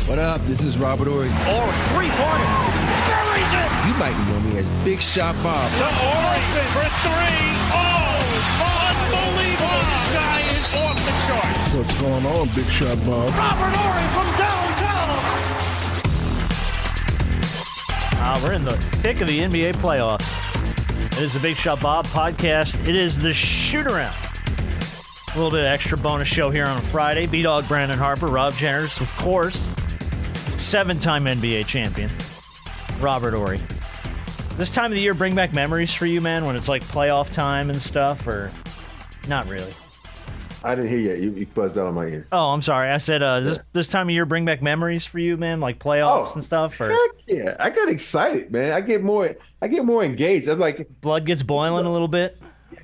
What up? This is Robert Ory. Or three-pointer. Buries it! You might know me as Big Shot Bob. To Ory for three. Oh, unbelievable. This guy is off the charts. What's going on, Big Shot Bob? Robert Ory from downtown. We're in the thick of the NBA playoffs. It is the Big Shot Bob podcast. It is the shoot-around. A little bit of extra bonus show here on a Friday. B-Dog Brandon Harper, Rob Jenners, of course. 7-time NBA champion, Robert Ory. This time of the year bring back memories for you, man, when it's like playoff time and stuff, or not really? I didn't hear you. You buzzed out on my ear. Oh, I'm sorry. I said, this time of year bring back memories for you, man, like playoffs and stuff? Or Heck yeah. I got excited, man. I get more engaged. I'm like, blood gets boiling a little bit?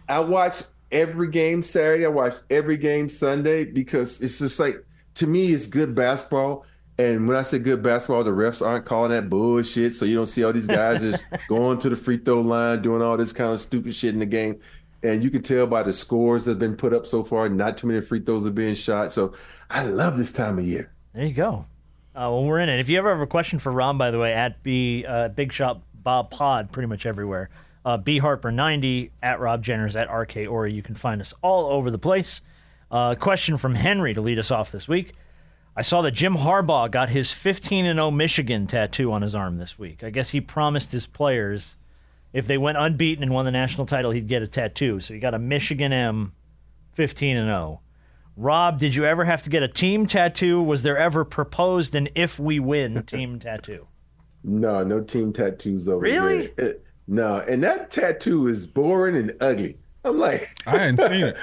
I watch every game Saturday. I watch every game Sunday because it's just like, to me, it's good basketball. And when I say good basketball, the refs aren't calling that bullshit. So you don't see all these guys just going to the free throw line, doing all this kind of stupid shit in the game. And you can tell by the scores that have been put up so far, not too many free throws are being shot. So I love this time of year. There you go. Well, we're in it. If you ever have a question for Rob, by the way, at Big Shot Bob Pod, pretty much everywhere. B Harper 90 at Rob Jenners at RK Ory. You can find us all over the place. Question from Henry to lead us off this week. I saw that Jim Harbaugh got his 15-0 Michigan tattoo on his arm this week. I guess he promised his players if they went unbeaten and won the national title, he'd get a tattoo. So he got a Michigan M 15-0. Rob, did you ever have to get a team tattoo? Was there ever proposed an if we win team tattoo? No team tattoos over really? there. No, and that tattoo is boring and ugly. I'm like, I hadn't seen it.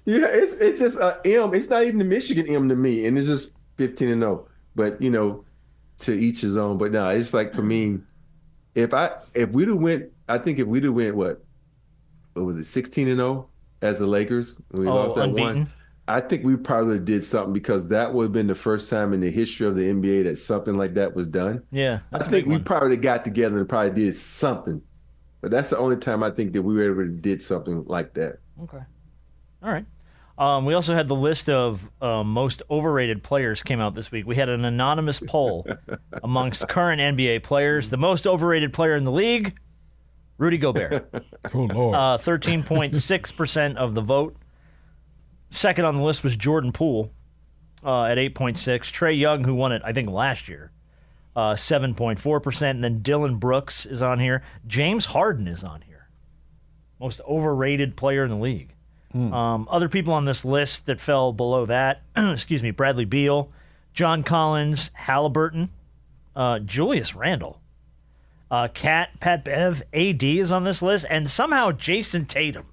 Yeah, it's just a M. It's not even the Michigan M to me, and it's just 15-0. But to each his own. But no, it's like, for me, if we'd have went, I think if we'd have went what was it, 16-0 as the Lakers when we lost that unbeaten. one, I think we probably did something, because that would have been the first time in the history of the NBA that something like that was done. Yeah, I think we probably got together and probably did something. But that's the only time I think that we were able to did something like that. Okay. All right. We also had the list of most overrated players came out this week. We had an anonymous poll amongst current NBA players. The most overrated player in the league, Rudy Gobert. Oh, Lord. 13.6% of the vote. Second on the list was Jordan Poole at 8.6%. Trae Young, who won it, I think, last year, 7.4%. And then Dylan Brooks is on here. James Harden is on here. Most overrated player in the league. Other people on this list that fell below that, excuse me, Bradley Beal, John Collins, Halliburton, Julius Randle, Pat Bev, AD is on this list, and somehow Jason Tatum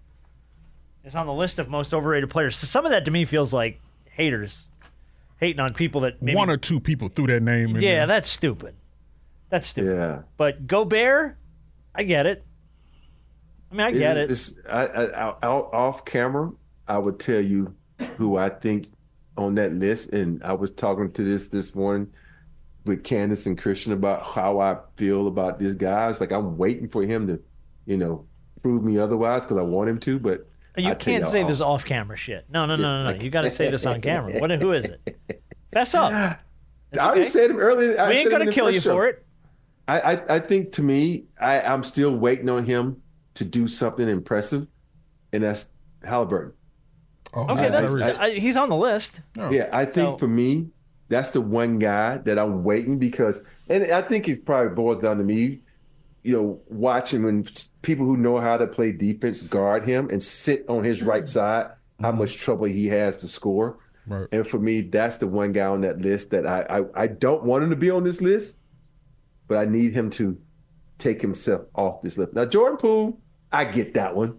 is on the list of most overrated players. So some of that to me feels like haters hating on people that maybe... One or two people threw that name in Yeah, there. that's stupid. That's stupid. Yeah. But Gobert, I get it. I mean, I get it. Off camera, I would tell you who I think on that list, and I was talking to this morning with Candace and Christian about how I feel about this guy. It's like I'm waiting for him to, prove me otherwise, because I want him to. But You can't say this off camera shit. No. You got to say this on camera. Who is it? Fess up. I already said him earlier. We ain't gonna kill you for it. I think, to me, I'm still waiting on him to do something impressive, and that's Halliburton. Okay, he's on the list. Oh. Yeah, I think for me, that's the one guy that I'm waiting, because, and I think it probably boils down to me, watching when people who know how to play defense guard him and sit on his right side, how much trouble he has to score. Right. And for me, that's the one guy on that list that I don't want him to be on this list, but I need him to take himself off this list. Now, Jordan Poole, I get that one.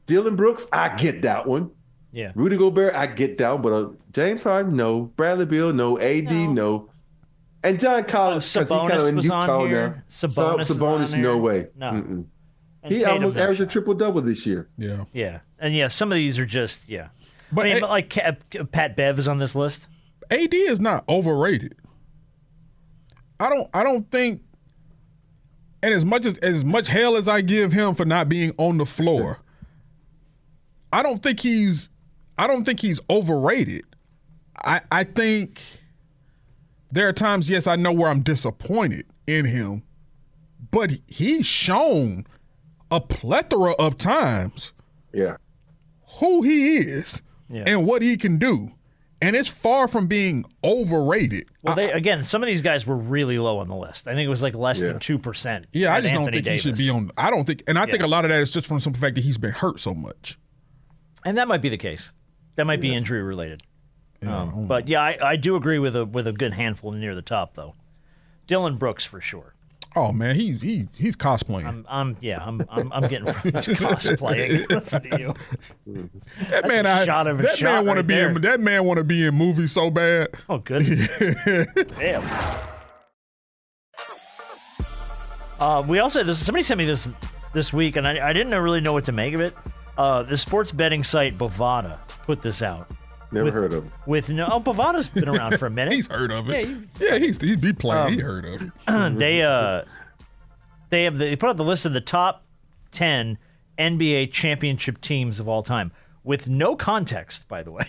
Dylan Brooks, I get that one. Yeah. Rudy Gobert, I get that one. But James Harden, no. Bradley Beal, no. AD, no. And John Collins, because he's kind of in Utah now. Sabonis, no way. No. He almost averaged a triple-double this year. Yeah. Yeah. And, some of these are just, But like Pat Bev is on this list. AD is not overrated. I don't think, and as much hell as I give him for not being on the floor, I don't think he's overrated. I think there are times, yes, I know where I'm disappointed in him, but he's shown a plethora of times who he is and what he can do. And it's far from being overrated. Well, again, some of these guys were really low on the list. I think it was like less than 2%. Yeah, I just Anthony don't think Davis. he should be on. I don't think, and I think a lot of that is just from some fact that he's been hurt so much. And that might be the case. That might be injury related. But yeah, I do agree with a good handful near the top though. Dylan Brooks for sure. Oh man, he's cosplaying. I'm getting from this cosplaying. Listen to you. That man want to be in movies so bad. Oh, good. Damn. We also somebody sent me this week, and I didn't really know what to make of it. The sports betting site Bovada put this out. Never heard of him. Bovada's been around for a minute. He's heard of it. He's be playing. He heard of it. They put out the list of the top 10 NBA championship teams of all time with no context, by the way,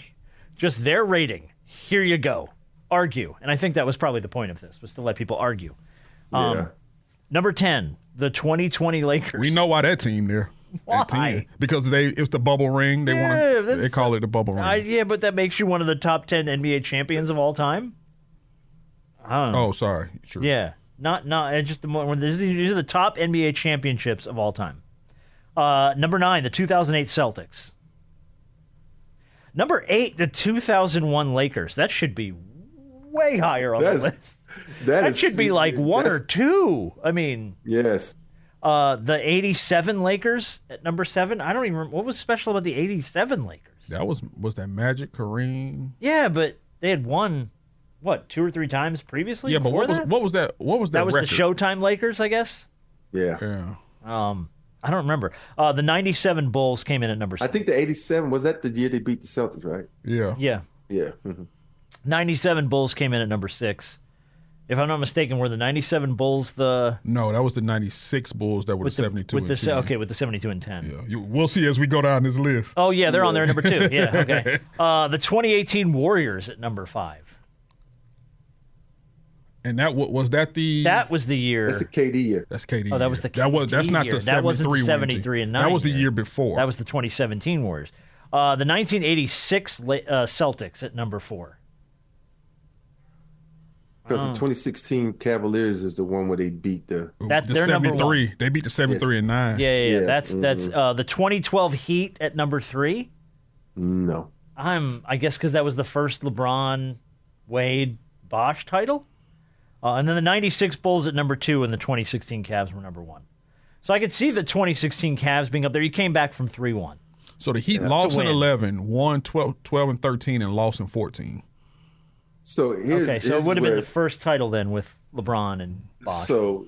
just their rating. Here you go. Argue. And I think that was probably the point of this, was to let people argue. Number 10, the 2020 Lakers. We know why that team there. Why? Because it's the bubble ring. They call it the bubble ring. Yeah, but that makes you one of the top 10 NBA champions of all time. I don't know. Oh, sorry. Sure. Yeah, not just these are the top NBA championships of all time. Number 9, the 2008 Celtics. Number 8, the 2001 Lakers. That should be way higher on the list. That should be like 1 or 2. I mean, yes. The 87 Lakers at number 7. I don't even remember what was special about the 87 Lakers. That was that Magic, Kareem. Yeah, but they had won 2 or 3 times previously. Yeah, but what was that? What was that? That was record? the Showtime Lakers, I guess. Yeah. I don't remember. The 97 Bulls came in at number 6. I think the 87 was that the year they beat the Celtics, right? Yeah. Yeah. Mm-hmm. 97 Bulls came in at number 6. If I'm not mistaken, were the 97 Bulls No, that was the 96 Bulls that were the 72 and 10. Okay, with the 72 and 10. Yeah, we'll see as we go down this list. Oh, yeah, they're on there at number 2. Yeah, okay. The 2018 Warriors at number 5. And that was that the... That was the year... That's the KD year. That's KD. Oh, that was the KD That's not year. the 73 That wasn't the 73 and 9 That was the year. year before. That was the 2017 Warriors. The 1986 Celtics at number 4. Because the 2016 Cavaliers is the one where they beat the... That's the their 73. number 1. They beat the 73 and 9. Yeah. That's the 2012 Heat at number 3. No. I guess because that was the first LeBron, Wade, Bosh title. And then the 96 Bulls at number 2 and the 2016 Cavs were number 1. So I could see the 2016 Cavs being up there. You came back from 3-1. So the Heat lost in 11, won 12 and 13, and lost in 14. So it would have been the first title then with LeBron and Bosh. So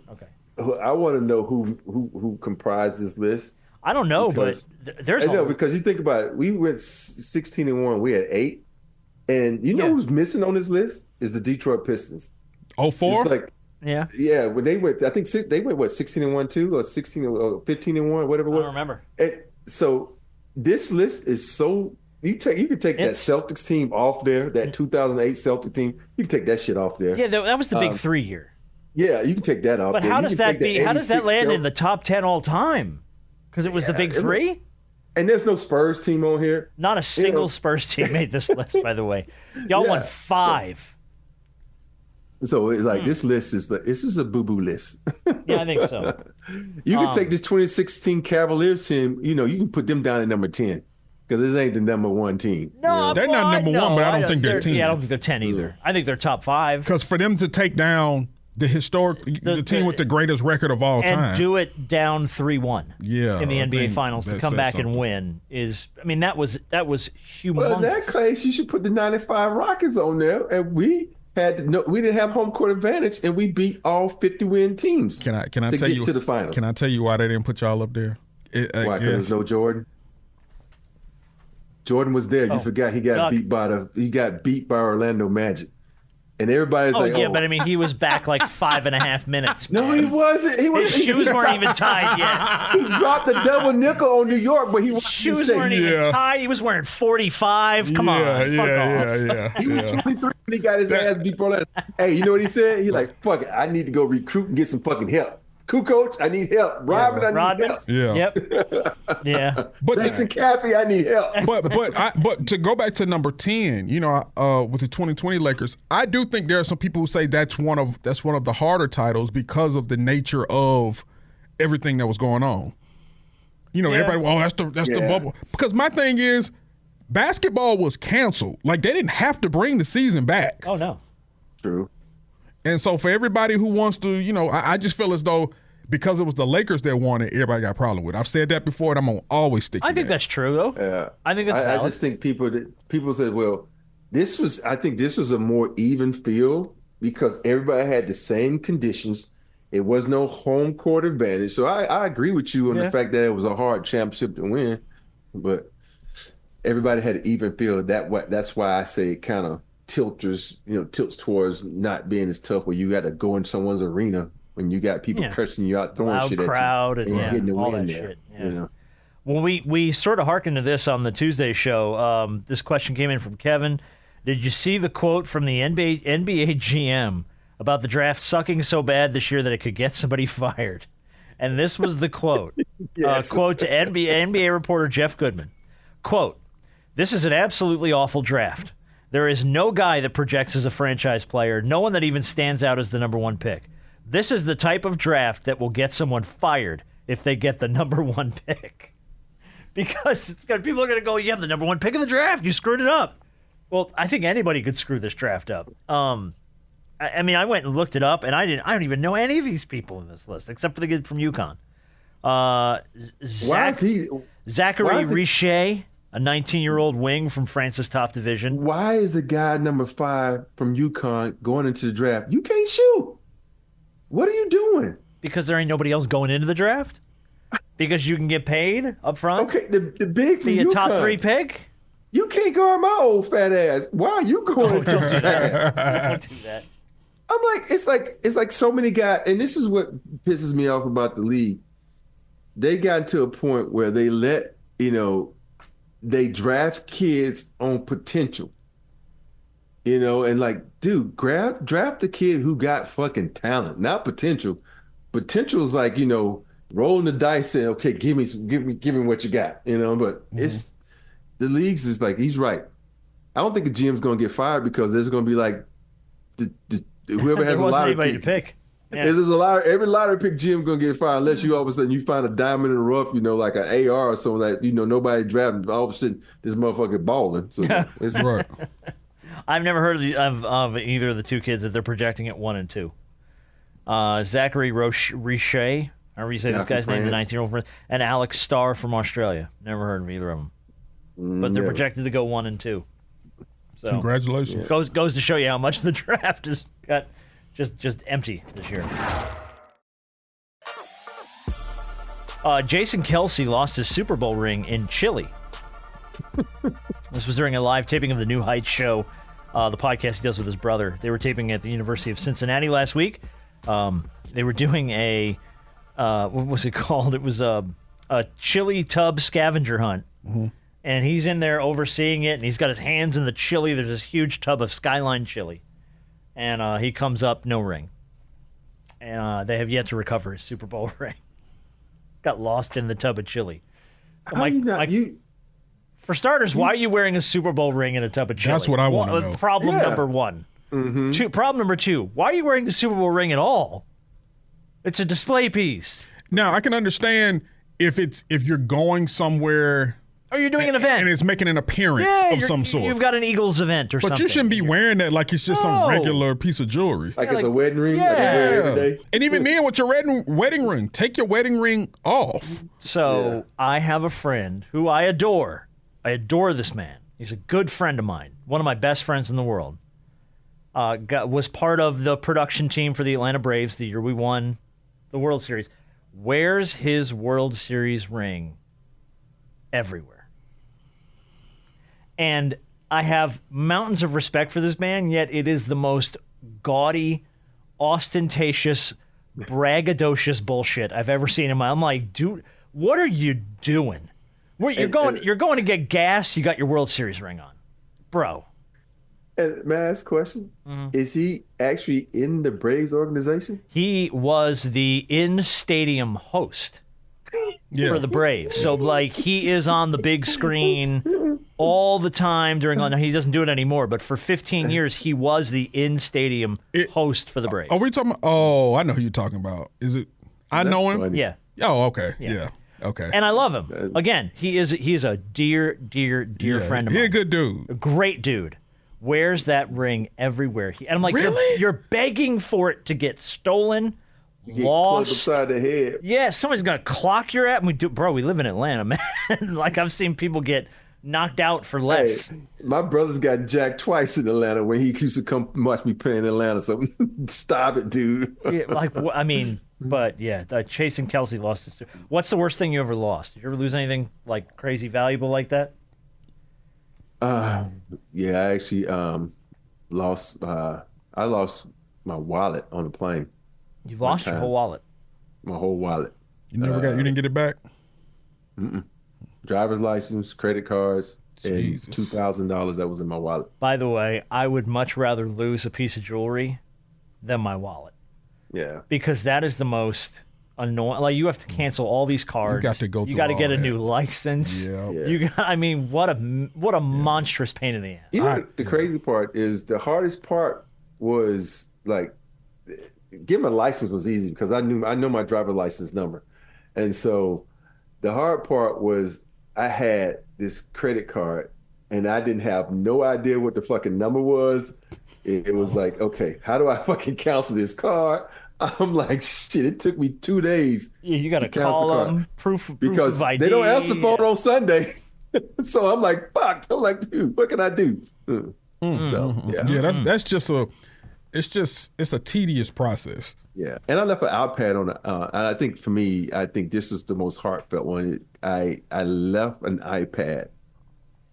I want to know who comprised this list. I don't know, because, but there's because you think about it, we went 16 and 1, we had 8, and you know who's missing on this list is the Detroit Pistons. 04? It's like when they went, I think they went 16 and 1 too, or 16 or 15 and 1, whatever it was. I don't remember. So this list is so. You could take that Celtics team off there, that 2008 Celtics team. You can take that shit off there. Yeah, that was the big 3 year. Yeah, you can take that off. But how does that be? How does that land in the top 10 all time? Because it was the big 3. And there's no Spurs team on here. Not a single Spurs team made this list, by the way. Y'all won 5. So this list is this is a boo-boo list. Yeah, I think so. You can take this 2016 Cavaliers team. You can put them down at number 10. Because this ain't the number 1 team. No, they're not number 1, but I don't think they're 10. Yeah, I don't think they're 10 either. I think they're top 5. Because for them to take down the team with the greatest record of all time. And do it down 3-1 in the NBA Finals to come back and win that was humongous. Well, in that case, you should put the 95 Rockets on there. And we didn't have home court advantage, and we beat all 50-win teams to get to the finals. Can I tell you why they didn't put y'all up there? Why? Because there's no Jordan? Jordan was there. You forgot he got beat by Orlando Magic. And everybody's like, yeah, but I mean, he was back like 5.5 minutes. No, man. he wasn't. His shoes weren't even tied yet. He dropped the double nickel on New York, but he wasn't Shoes shaking. weren't even tied. He was wearing 45. Come on, fuck off. He was 23 when he got his ass beat for that. Hey, you know what he said? He like, fuck it, I need to go recruit and get some fucking help. Coach, I need help. Rodman, I need help. Yeah. Yep. Yeah. But Jason Kelce, I need help. But to go back to number 10, you know, with the 2020 Lakers, I do think there are some people who say that's one of the harder titles because of the nature of everything that was going on. You know, everybody, that's the bubble. Because my thing is, basketball was canceled. Like, they didn't have to bring the season back. Oh no. True. And so for everybody who wants to, you know, I just feel as though because it was the Lakers that won it, everybody got a problem with it. I've said that before, and I'm going to always stick to I think that. that's true, though. Yeah. I think that's valid. I just think people said, well, I think this was a more even field because everybody had the same conditions. It was no home court advantage. So I agree with you on the fact that it was a hard championship to win, but everybody had an even field. That's why I say it kind of tilts towards not being as tough where you got to go in someone's arena when you got people cursing you out, throwing loud shit crowd at you, and getting the all win that there, shit. Yeah. you know? Well, we sort of hearkened to this on the Tuesday show. This question came in from Kevin. Did you see the quote from the NBA GM about the draft sucking so bad this year that it could get somebody fired? And this was the quote. Yes. Quote to NBA reporter Jeff Goodman. Quote, "This is an absolutely awful draft. There is no guy that projects as a franchise player, no one that even stands out as the number one pick. This is the type of draft that will get someone fired if they get the number one pick." Because people are going to go, you have the number one pick of the draft. You screwed it up. Well, I think anybody could screw this draft up. I mean, I went and looked it up, and I don't even know any of these people in this list, except for the kid from UConn. Zachary Richer, a 19-year-old wing from France's top division. Why is the guy number 5 from UConn going into the draft? You can't shoot. What are you doing? Because there ain't nobody else going into the draft? Because you can get paid up front? Okay, the big from Be a UConn. top 3 pick? You can't guard my old fat ass. Why are you going into the draft? Don't do that. I'm like, it's like so many guys, and this is what pisses me off about the league. They got to a point where they they draft kids on potential. And like, dude, draft the kid who got fucking talent, not potential. Potential is like, rolling the dice and okay, give me what you got, but it's the leagues is like, he's right. I don't think a GM's gonna get fired because there's gonna be like whoever has a lottery anybody to pick. Yeah. There's every lottery pick GM gonna get fired unless you all of a sudden you find a diamond in the rough, like an AR or something that nobody drafted. All of a sudden this motherfucker balling. So it's Right. I've never heard of either of the two kids that they're projecting at 1 and 2. Zachary Richer, however you say this guy's name, the 19-year-old friend, and Alex Starr from Australia. Never heard of either of them. But they're projected to go 1 and 2. So Congratulations. goes to show you how much the draft has got just empty this year. Jason Kelce lost his Super Bowl ring in Chile. This was during a live taping of the New Heights show, the podcast he does with his brother. They were taping at the University of Cincinnati last week. They were doing a what was it called? It was a chili tub scavenger hunt. Mm-hmm. And he's in there overseeing it, and he's got his hands in the chili. There's this huge tub of Skyline chili. And he comes up, no ring. And they have yet to recover his Super Bowl ring. Got lost in the tub of chili. For starters, why are you wearing a Super Bowl ring in a tub of chili? That's what I want to know. Problem number one. Mm-hmm. Problem number 2, why are you wearing the Super Bowl ring at all? It's a display piece. Now, I can understand if you're going somewhere... Or you're doing an event. And it's making an appearance of some sort. You've got an Eagles event or something. But you shouldn't be wearing that like it's just some regular piece of jewelry. Like it's a wedding ring? Yeah. Like you wear every day? And even then with your wedding ring, take your wedding ring off. So I have a friend who I adore. I adore this man. He's a good friend of mine. One of my best friends in the world. Was part of the production team for the Atlanta Braves the year we won the World Series. Wears his World Series ring everywhere. And I have mountains of respect for this man, yet it is the most gaudy, ostentatious, braggadocious bullshit I've ever seen in my. I'm like, dude, what are you doing? You're going to get gas. You got your World Series ring on, bro. And may I ask a question? Is he actually in the Braves organization? He was the in-stadium host for the Braves. So, like, he is on the big screen all the time he doesn't do it anymore, but for 15 years, he was the in-stadium host for the Braves. Are we talking about, I know who you're talking about. Is it, I know him? funny. Yeah. Oh, okay. Yeah. Okay. And I love him. Again, he is a dear friend of mine. He's a good dude. A great dude. Wears that ring everywhere. And I'm like, Really? you're begging for it to get stolen, Get clubbed lost. upside the head. Yeah, somebody's gonna clock your ass. We live in Atlanta, man. Like, I've seen people get knocked out for less. Hey, my brother's got jacked twice in Atlanta when he used to come watch me play in Atlanta. So stop it, dude. Yeah, like, I mean, but yeah, Jason Kelce lost his. What's the worst thing you ever lost? Did you ever lose anything like crazy valuable like that? Yeah, I actually lost. I lost my wallet on the plane. You lost your whole wallet. My whole wallet. You didn't get it back? Driver's license, credit cards, Jesus. and $2,000 that was in my wallet. By the way, I would much rather lose a piece of jewelry than my wallet. Yeah. Because that is the most annoying. Like, you have to cancel all these cards. You got to go You through got to all get a that. new license. Yeah. You got, I mean, what a monstrous pain in the ass. You know, the crazy part is the hardest part was like getting my license was easy because I know my driver license number. And so the hard part was I had this credit card and I didn't have no idea what the fucking number was. It was like, okay, how do I fucking cancel this card? I'm like, shit, it took me 2 days. Yeah, you got to cancel call the card. them, proof Because of ID. they don't answer the phone on Sunday. So I'm like, fuck. I'm like, dude, what can I do? So, yeah. Yeah, that's just it's a tedious process. Yeah. And I left an iPad on and I think for me, I think this is the most heartfelt one. I left an iPad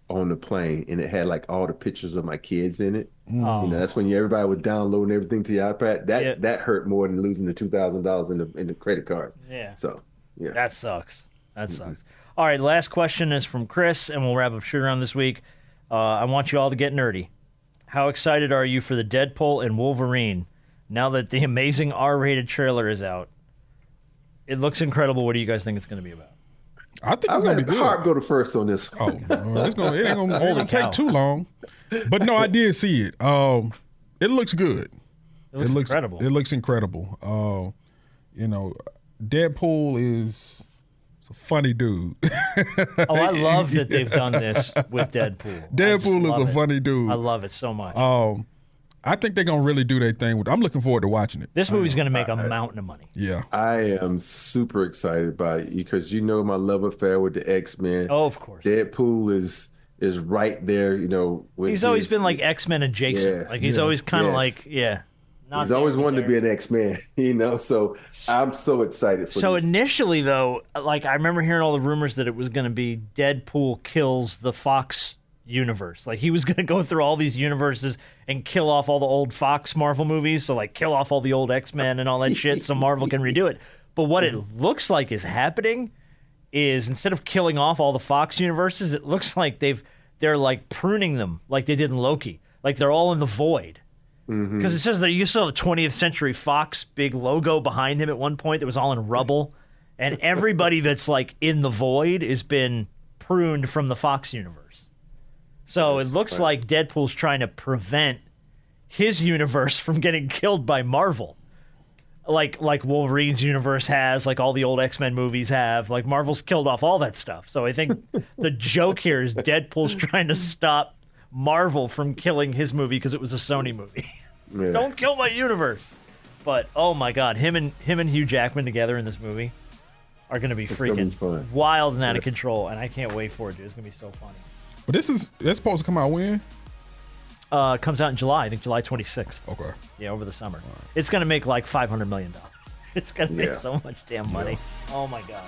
on the plane and it had like all the pictures of my kids in it. You know, that's when everybody was downloading everything to the iPad. That hurt more than losing the $2,000 in the credit cards. Yeah. So, yeah. That sucks. That sucks. All right, last question is from Chris, and we'll wrap up shoot around this week. I want you all to get nerdy. How excited are you for the Deadpool and Wolverine now that the amazing R-rated trailer is out? It looks incredible. What do you guys think it's going to be about? I think I'm it's gonna going be to good. Hard go to first on this. Oh, well, it ain't Holy gonna cow. take too long. But no, I did see it. It looks good. It looks incredible. It looks incredible. You know, Deadpool is a funny dude. Oh, I love that they've done this with Deadpool. Deadpool is a funny dude. I love it so much. I think they're gonna really do their thing. I'm looking forward to watching it. This movie's going to make a mountain of money. Yeah. I am super excited about it because you know my love affair with the X-Men. Oh, of course. Deadpool is right there, you know. With He's always been like X-Men adjacent. Yeah. Like, he's always kind of like, not He's always there, wanted to be there. an X-Man, you know. So I'm so excited for So this. initially, though, like, I remember hearing all the rumors that it was going to be Deadpool kills the Fox universe. Like, he was going to go through all these universes and kill off all the old Fox Marvel movies. So, like, kill off all the old X-Men and all that shit so Marvel can redo it. But what it looks like is happening is instead of killing off all the Fox universes, it looks like they're like pruning them like they did in Loki. Like, they're all in the void. Because it says that you saw the 20th Century Fox big logo behind him at one point that was all in rubble. And everybody that's like in the void has been pruned from the Fox universe. So it looks like Deadpool's trying to prevent his universe from getting killed by Marvel. Like Wolverine's universe has, like all the old X-Men movies have. Like, Marvel's killed off all that stuff. So I think the joke here is Deadpool's trying to stop Marvel from killing his movie because it was a Sony movie. Yeah. Don't kill my universe. But oh my God, him and Hugh Jackman together in this movie are going to be It's gonna be freaking fun. wild and out of control, and I can't wait for it, dude. It's going to be so funny. But that's supposed to come out when? It comes out in July, I think July 26th. Okay. Yeah, over the summer. It's going to make like $500 million. It's going to make Yeah. so much damn money. Oh my God.